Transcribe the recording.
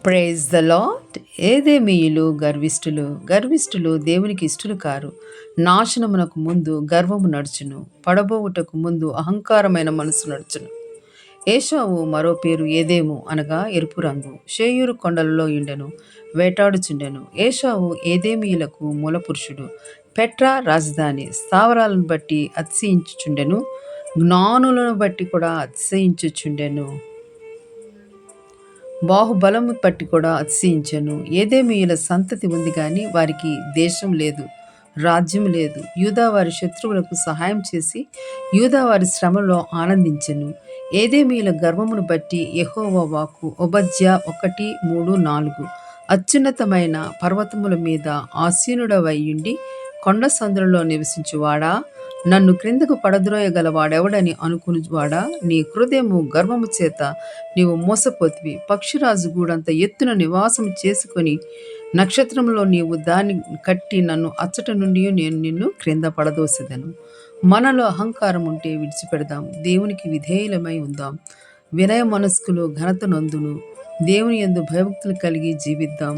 Praise the Lord. ఏదేమీయులు గర్విష్ఠులు దేవునికి ఇష్టలు కారు. నాశనమునకు ముందు గర్వము నడుచును, పడబోవుటకు ముందు అహంకారమైన మనసు నడుచును. ఏశావు మరో పేరు ఏదేము, అనగా ఎరుపు రంగు. షేయూరు కొండలలో ఉండెను, వేటాడుచుండెను. ఏశావు ఏదేమీయులకు మూలపురుషుడు, పెట్రా రాజధాని. స్థావరాలను బట్టి అతిశయించుచుండెను, జ్ఞానులను బట్టి కూడా అతిశయించుచుండెను. బాహుబలము పట్టి కూడా అతిశయించెను. ఏదేమీయుల సంతతి ఉంది గాని వారికి దేశం లేదు, రాజ్యం లేదు. యూదా వారి శత్రువులకు సహాయం చేసి యూదా వారి శ్రమలో ఆనందించెను. ఏదేమీయుల గర్వమును బట్టి యెహోవా వాక్కు. ఓబద్యా 1:3-4. అత్యున్నతమైన పర్వతముల మీద ఆసీనుడవైయుండి కొండ సందులలో నివసించువాడా, నన్ను క్రిందకు పడద్రోయగల వాడెవడని అనుకునివాడా, నీ హృదయము గర్వము చేత నీవు మోసపోతివి. పక్షిరాజు గూడంత ఎత్తున నివాసము చేసుకొని నక్షత్రంలో నీవు దాన్ని కట్టి నన్ను అచ్చట నుండి నేను నిన్ను క్రింద పడదోసెదను. మనలో అహంకారం ఉంటే విడిచిపెడదాం, దేవునికి విధేయులమై ఉందాం. వినయ మనస్కులు ఘనత నొందును, దేవుని యందు భయభక్తులు కలిగి జీవిద్దాం.